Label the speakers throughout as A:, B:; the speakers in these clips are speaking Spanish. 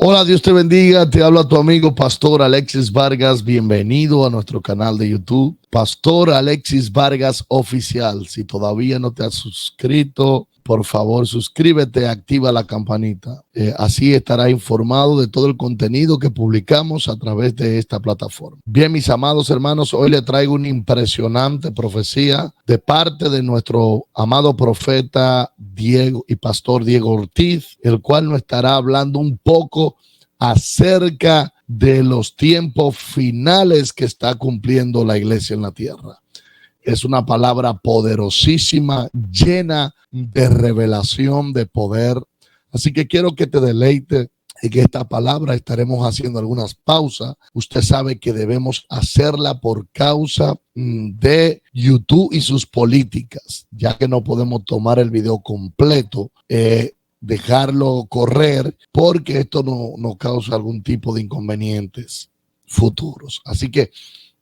A: Hola, Dios te bendiga, te habla tu amigo Pastor Alexis Vargas, bienvenido a nuestro canal de YouTube, Pastor Alexis Vargas Oficial. Si todavía no te has suscrito, por favor suscríbete, activa la campanita, así estarás informado de todo el contenido que publicamos a través de esta plataforma. Bien, mis amados hermanos, hoy le traigo una impresionante profecía de parte de nuestro amado profeta Diego y pastor Diego Ortiz, el cual nos estará hablando un poco acerca de los tiempos finales que está cumpliendo la iglesia en la tierra. Es una palabra poderosísima, llena de revelación, de poder. Así que quiero que te deleites en que esta palabra estaremos haciendo algunas pausas. Usted sabe que debemos hacerla por causa de YouTube y sus políticas, ya que no podemos tomar el video completo, dejarlo correr, porque esto no causa algún tipo de inconvenientes futuros. Así que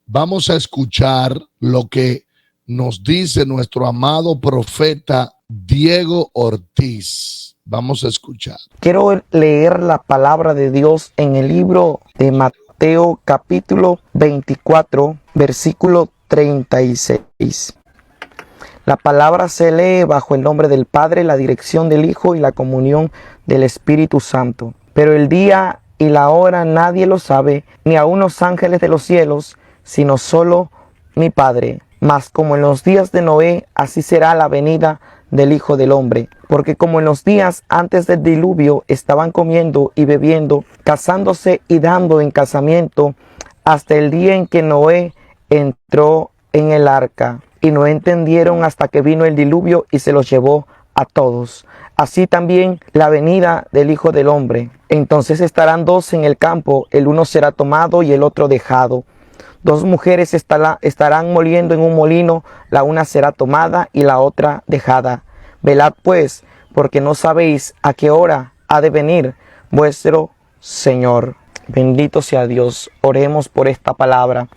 A: vamos a escuchar lo que nos dice nuestro amado profeta Diego Ortiz. Vamos a escuchar.
B: Quiero leer la palabra de Dios en el libro de Mateo capítulo 24, versículo 36. La palabra se lee bajo el nombre del Padre, la dirección del Hijo y la comunión del Espíritu Santo. Pero el día y la hora nadie lo sabe, ni aun los ángeles de los cielos, sino solo mi Padre. Mas como en los días de Noé, así será la venida del Hijo del Hombre. Porque como en los días antes del diluvio estaban comiendo y bebiendo, casándose y dando en casamiento, hasta el día en que Noé entró en el arca. Y no entendieron hasta que vino el diluvio y se los llevó a todos. Así también la venida del Hijo del Hombre. Entonces estarán dos en el campo, el uno será tomado y el otro dejado. Dos mujeres estarán moliendo en un molino, la una será tomada y la otra dejada. Velad pues, porque no sabéis a qué hora ha de venir vuestro Señor. Bendito sea Dios. Oremos por esta palabra.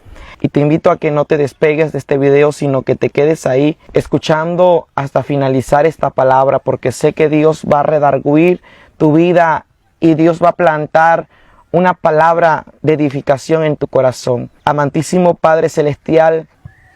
B: Y te invito a que no te despegues de este video, sino que te quedes ahí escuchando hasta finalizar esta palabra, porque sé que Dios va a redarguir tu vida y Dios va a plantar una palabra de edificación en tu corazón. Amantísimo Padre Celestial,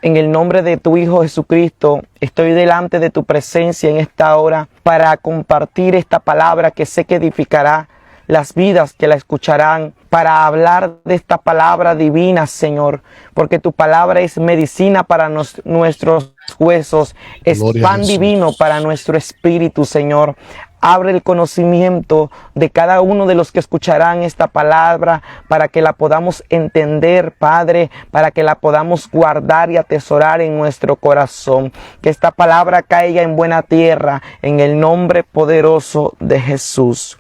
B: en el nombre de tu Hijo Jesucristo, estoy delante de tu presencia en esta hora para compartir esta palabra que sé que edificará las vidas que la escucharán, para hablar de esta palabra divina, Señor, porque tu palabra es medicina para nuestros huesos, es pan divino para nuestro espíritu, Señor. Abre el conocimiento de cada uno de los que escucharán esta palabra para que la podamos entender, Padre, para que la podamos guardar y atesorar en nuestro corazón. Que esta palabra caiga en buena tierra, en el nombre poderoso de Jesús.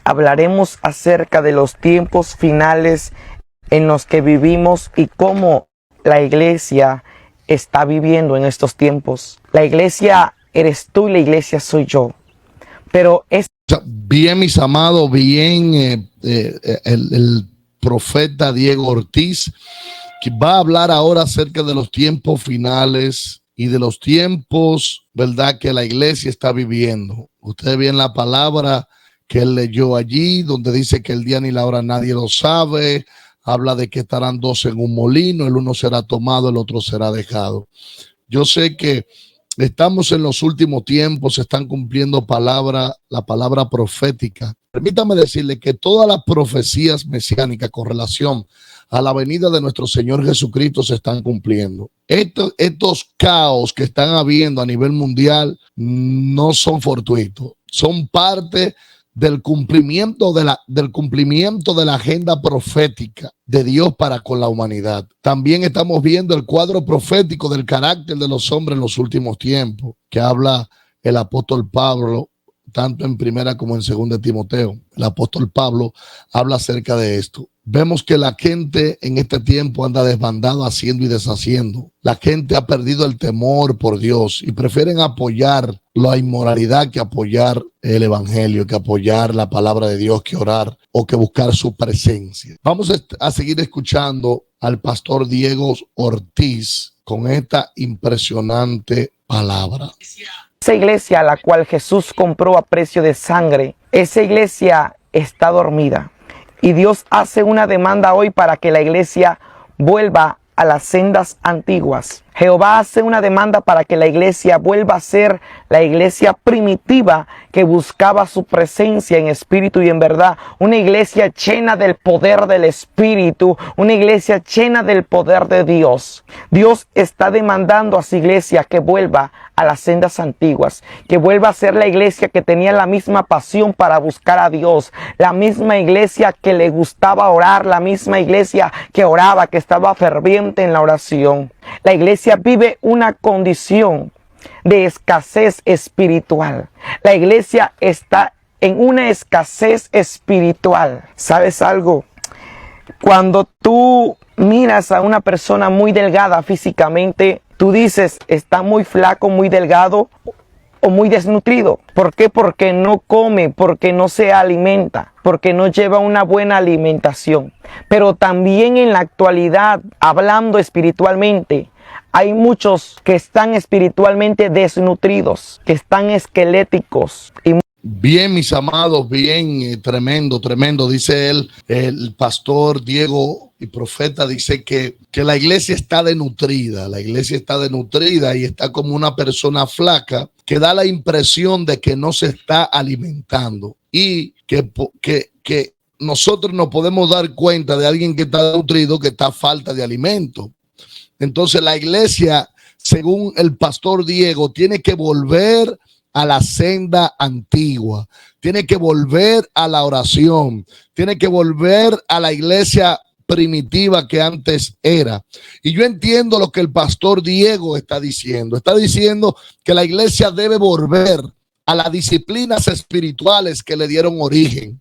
B: Hablaremos acerca de los tiempos finales en los que vivimos y cómo la iglesia está viviendo en estos tiempos. La iglesia eres tú y la iglesia soy yo. Pero es
A: bien, mis amados, bien, el profeta Diego Ortiz, que va a hablar ahora acerca de los tiempos finales y de los tiempos, ¿verdad?, que la iglesia está viviendo. Ustedes ven la palabra que él leyó allí, donde dice que el día ni la hora nadie lo sabe. Habla de que estarán dos en un molino, el uno será tomado, el otro será dejado. Yo sé que estamos en los últimos tiempos, se están cumpliendo la palabra profética. Permítame decirle que todas las profecías mesiánicas con relación a la venida de nuestro Señor Jesucristo se están cumpliendo. Estos caos que están habiendo a nivel mundial no son fortuitos, son parte del cumplimiento de la agenda profética de Dios para con la humanidad. También estamos viendo el cuadro profético del carácter de los hombres en los últimos tiempos, que habla el apóstol Pablo, tanto en primera como en segunda de Timoteo. El apóstol Pablo habla acerca de esto. Vemos que la gente en este tiempo anda desbandada, haciendo y deshaciendo. La gente ha perdido el temor por Dios y prefieren apoyar la inmoralidad que apoyar el evangelio, que apoyar la palabra de Dios, que orar o que buscar su presencia. Vamos a seguir escuchando al pastor Diego Ortiz con esta impresionante palabra.
B: Esa iglesia a la cual Jesús compró a precio de sangre, esa iglesia está dormida. Y Dios hace una demanda hoy para que la iglesia vuelva a las sendas antiguas. Jehová hace una demanda para que la iglesia vuelva a ser la iglesia primitiva que buscaba su presencia en espíritu y en verdad. Una iglesia llena del poder del espíritu, una iglesia llena del poder de Dios. Dios está demandando a su iglesia que vuelva a las sendas antiguas, que vuelva a ser la iglesia que tenía la misma pasión para buscar a Dios, la misma iglesia que le gustaba orar, la misma iglesia que oraba, que estaba ferviente en la oración. La iglesia vive una condición de escasez espiritual. La iglesia está en una escasez espiritual. ¿Sabes algo? Cuando tú miras a una persona muy delgada físicamente, tú dices, está muy flaco, muy delgado o muy desnutrido. ¿Por qué? Porque no come, porque no se alimenta, porque no lleva una buena alimentación. Pero también en la actualidad, hablando espiritualmente, hay muchos que están espiritualmente desnutridos, que están esqueléticos.
A: Bien, mis amados, bien, tremendo, tremendo. Dice él, el pastor Diego y profeta, dice que la iglesia está desnutrida. La iglesia está desnutrida y está como una persona flaca que da la impresión de que no se está alimentando. Y que nosotros nos podemos dar cuenta de alguien que está desnutrido, que está a falta de alimento. Entonces la iglesia, según el pastor Diego, tiene que volver a la senda antigua, tiene que volver a la oración, tiene que volver a la iglesia primitiva que antes era. Y yo entiendo lo que el pastor Diego está diciendo. Está diciendo que la iglesia debe volver a las disciplinas espirituales que le dieron origen,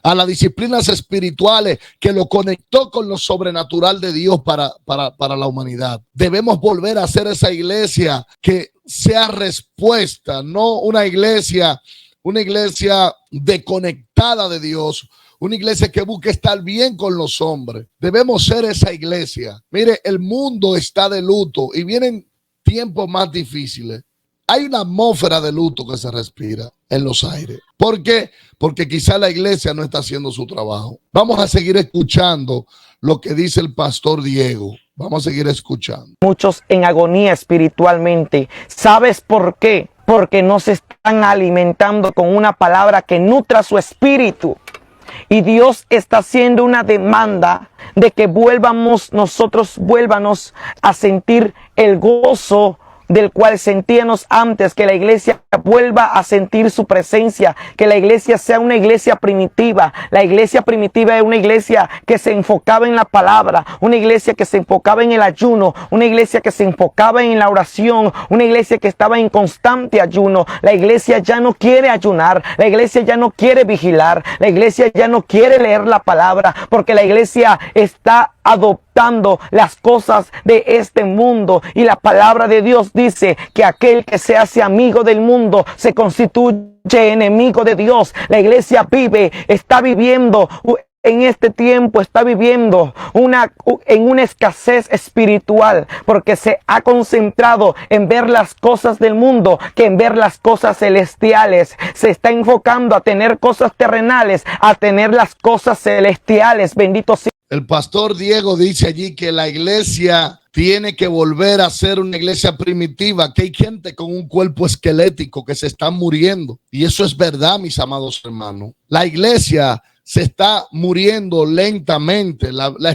A: a las disciplinas espirituales que lo conectó con lo sobrenatural de Dios para la humanidad. Debemos volver a ser esa iglesia que sea respuesta, no una iglesia desconectada de Dios, una iglesia que busque estar bien con los hombres. Debemos ser esa iglesia. Mire, el mundo está de luto y vienen tiempos más difíciles. Hay una atmósfera de luto que se respira en los aires. ¿Por qué? Porque quizá la iglesia no está haciendo su trabajo. Vamos a seguir escuchando lo que dice el pastor Diego. Vamos a seguir escuchando.
B: Muchos en agonía espiritualmente. ¿Sabes por qué? Porque no se están alimentando con una palabra que nutra su espíritu. Y Dios está haciendo una demanda de que vuélvanos a sentir el gozo del cual sentíamos antes, que la iglesia vuelva a sentir su presencia, que la iglesia sea una iglesia primitiva. La iglesia primitiva es una iglesia que se enfocaba en la palabra, una iglesia que se enfocaba en el ayuno, una iglesia que se enfocaba en la oración, una iglesia que estaba en constante ayuno. La iglesia ya no quiere ayunar, la iglesia ya no quiere vigilar, la iglesia ya no quiere leer la palabra, porque la iglesia está adoptando las cosas de este mundo. Y la palabra de Dios dice que aquel que se hace amigo del mundo se constituye enemigo de Dios. La iglesia está viviendo en este tiempo, está viviendo en una escasez espiritual, porque se ha concentrado en ver las cosas del mundo que en ver las cosas celestiales. Se está enfocando a tener cosas terrenales, a tener las cosas celestiales. Bendito sea.
A: El pastor Diego dice allí que la iglesia tiene que volver a ser una iglesia primitiva, que hay gente con un cuerpo esquelético que se está muriendo. Y eso es verdad, mis amados hermanos. La iglesia se está muriendo lentamente. La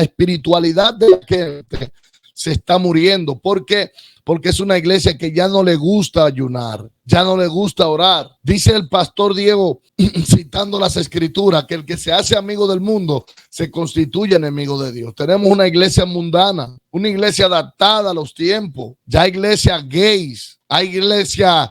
A: espiritualidad de la gente se está muriendo. ¿Por qué? Porque es una iglesia que ya no le gusta ayunar, ya no le gusta orar. Dice el pastor Diego, citando las escrituras, que el que se hace amigo del mundo se constituye enemigo de Dios. Tenemos una iglesia mundana, una iglesia adaptada a los tiempos. Ya hay iglesias gays, hay iglesias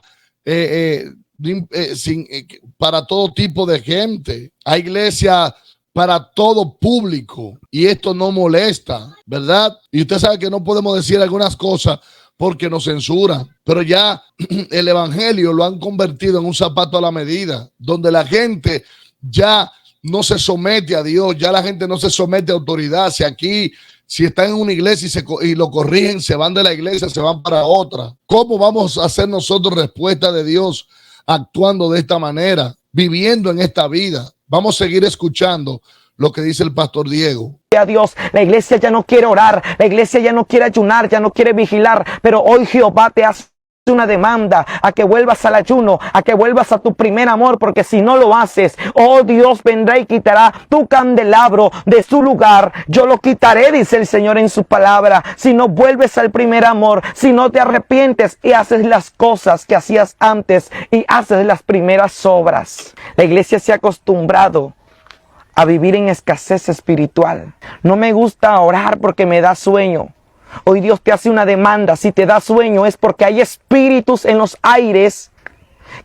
A: para todo tipo de gente, hay iglesias para todo público, y esto no molesta, ¿verdad? Y usted sabe que no podemos decir algunas cosas porque nos censuran, pero ya el evangelio lo han convertido en un zapato a la medida, donde la gente ya no se somete a Dios, ya la gente no se somete a autoridad. Si están en una iglesia y lo corrigen, se van de la iglesia, se van para otra. ¿Cómo vamos a hacer nosotros respuesta de Dios actuando de esta manera, viviendo en esta vida? Vamos a seguir escuchando lo que dice el pastor Diego.
B: A Dios, la iglesia ya no quiere orar, la iglesia ya no quiere ayunar, ya no quiere vigilar, pero hoy Jehová te hace una demanda a que vuelvas al ayuno, a que vuelvas a tu primer amor, porque si no lo haces, oh Dios vendrá y quitará tu candelabro de su lugar. Yo lo quitaré, dice el Señor en su palabra, si no vuelves al primer amor, si no te arrepientes y haces las cosas que hacías antes y haces las primeras obras. La iglesia se ha acostumbrado a vivir en escasez espiritual. No me gusta orar porque me da sueño. Hoy Dios te hace una demanda. Si te da sueño es porque hay espíritus en los aires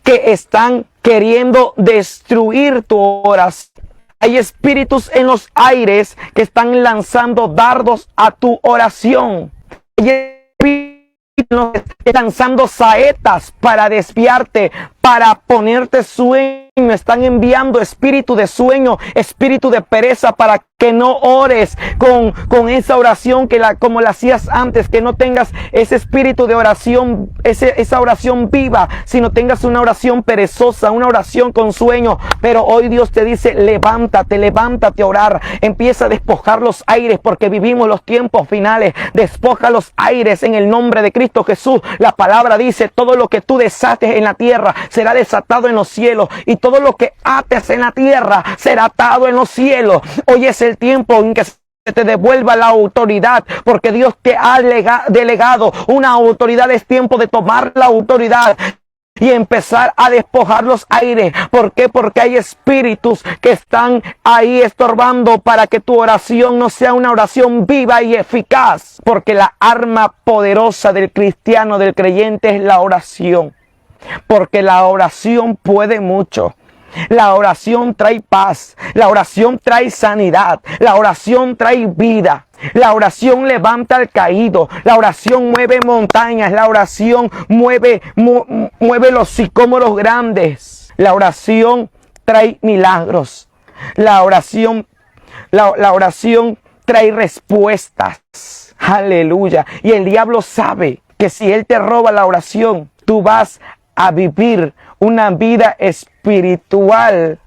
B: que están queriendo destruir tu oración. Hay espíritus en los aires que están lanzando dardos a tu oración. Hay espíritus lanzando saetas para desviarte, para ponerte sueño. Me están enviando espíritu de sueño, espíritu de pereza, para que no ores con esa oración como la hacías antes, que no tengas ese espíritu de oración, esa oración viva, sino tengas una oración perezosa, una oración con sueño. Pero hoy Dios te dice, levántate a orar, empieza a despojar los aires, porque vivimos los tiempos finales. Despoja los aires en el nombre de Cristo Jesús. La palabra dice, todo lo que tú desates en la tierra será desatado en los cielos, y todo lo que ates en la tierra será atado en los cielos. Hoy es el tiempo en que se te devuelva la autoridad, porque Dios te ha delegado una autoridad. Es tiempo de tomar la autoridad y empezar a despojar los aires. ¿Por qué? Porque hay espíritus que están ahí estorbando para que tu oración no sea una oración viva y eficaz. Porque la arma poderosa del cristiano, del creyente, es la oración. Porque la oración puede mucho. La oración trae paz, la oración trae sanidad, la oración trae vida, la oración levanta al caído, la oración mueve montañas, la oración mueve los sicómoros grandes, la oración trae milagros, la oración trae respuestas. Aleluya. Y el diablo sabe que si él te roba la oración, tú vas a vivir una vida espiritual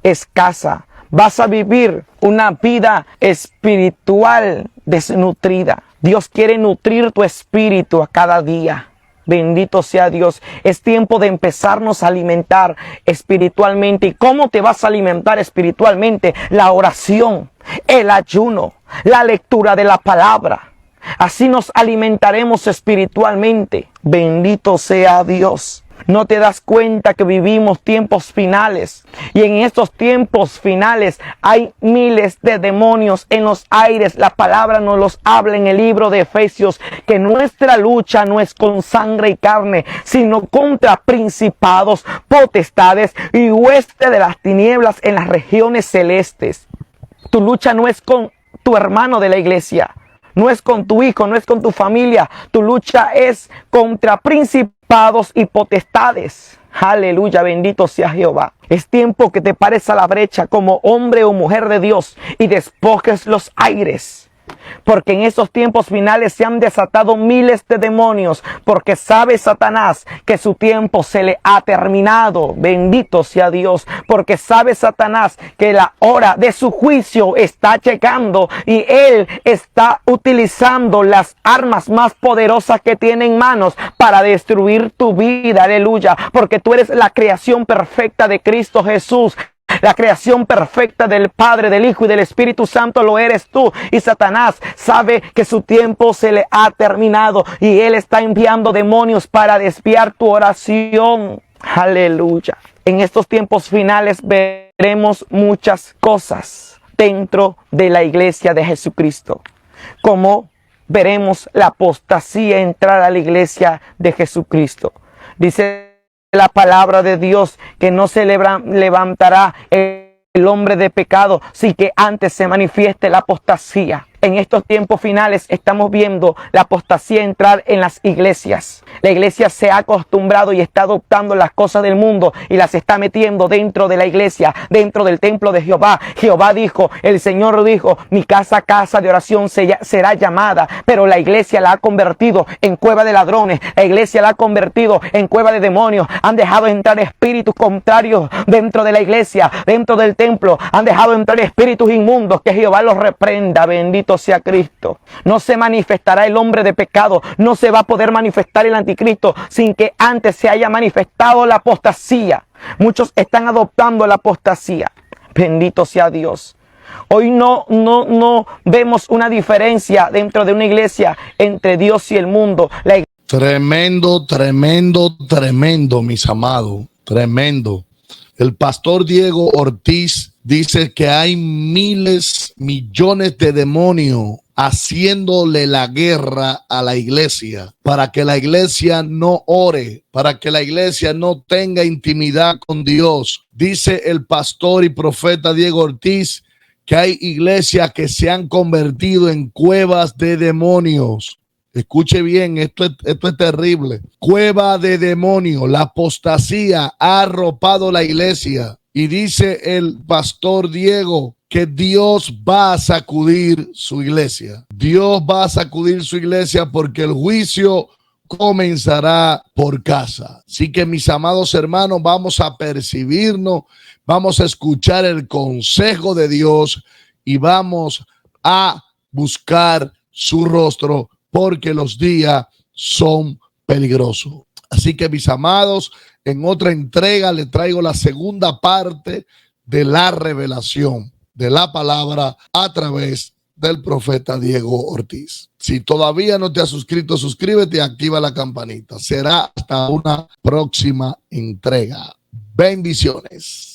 B: escasa. Vas a vivir una vida espiritual desnutrida. Dios quiere nutrir tu espíritu a cada día. Bendito sea Dios. Es tiempo de empezarnos a alimentar espiritualmente. ¿Y cómo te vas a alimentar espiritualmente? La oración, el ayuno, la lectura de la palabra. Así nos alimentaremos espiritualmente. Bendito sea Dios. ¿No te das cuenta que vivimos tiempos finales? Y en estos tiempos finales hay miles de demonios en los aires. La palabra nos los habla en el libro de Efesios, que nuestra lucha no es con sangre y carne, sino contra principados, potestades y huestes de las tinieblas en las regiones celestes. Tu lucha no es con tu hermano de la iglesia, no es con tu hijo, no es con tu familia. Tu lucha es contra principados y potestades. Aleluya, bendito sea Jehová. Es tiempo que te pares a la brecha como hombre o mujer de Dios y despojes los aires. Porque en esos tiempos finales se han desatado miles de demonios, porque sabe Satanás que su tiempo se le ha terminado. Bendito sea Dios, porque sabe Satanás que la hora de su juicio está llegando y él está utilizando las armas más poderosas que tiene en manos para destruir tu vida. Aleluya, porque tú eres la creación perfecta de Cristo Jesús. La creación perfecta del Padre, del Hijo y del Espíritu Santo lo eres tú. Y Satanás sabe que su tiempo se le ha terminado y él está enviando demonios para desviar tu oración. Aleluya. En estos tiempos finales veremos muchas cosas dentro de la iglesia de Jesucristo. Como veremos la apostasía entrar a la iglesia de Jesucristo. Dice la palabra de Dios que no se levantará el hombre de pecado sin que antes se manifieste la apostasía. En estos tiempos finales estamos viendo la apostasía entrar en las iglesias. La iglesia se ha acostumbrado y está adoptando las cosas del mundo y las está metiendo dentro de la iglesia, dentro del templo de Jehová. Jehová dijo, el Señor dijo, mi casa, casa de oración será llamada, pero la iglesia la ha convertido en cueva de ladrones. La iglesia la ha convertido en cueva de demonios. Han dejado entrar espíritus contrarios dentro de la iglesia, dentro del templo. Han dejado entrar espíritus inmundos. Que Jehová los reprenda. Bendito sea Cristo. No se manifestará el hombre de pecado. No se va a poder manifestar el anticristo sin que antes se haya manifestado la apostasía. Muchos están adoptando la apostasía. Bendito sea Dios. Hoy no vemos una diferencia dentro de una iglesia entre Dios y el mundo.
A: Tremendo, tremendo, tremendo, mis amados. Tremendo. El pastor Diego Ortiz dice que hay miles, millones de demonios haciéndole la guerra a la iglesia para que la iglesia no ore, para que la iglesia no tenga intimidad con Dios. Dice el pastor y profeta Diego Ortiz que hay iglesias que se han convertido en cuevas de demonios. Escuche bien, esto es terrible. Cueva de demonios. La apostasía ha arropado la iglesia. Y dice el pastor Diego que Dios va a sacudir su iglesia. Dios va a sacudir su iglesia porque el juicio comenzará por casa. Así que, mis amados hermanos, vamos a percibirnos, vamos a escuchar el consejo de Dios y vamos a buscar su rostro, porque los días son peligrosos. Así que, mis amados, en otra entrega le traigo la segunda parte de la revelación de la palabra a través del profeta Diego Ortiz. Si todavía no te has suscrito, suscríbete y activa la campanita. Será hasta una próxima entrega. Bendiciones.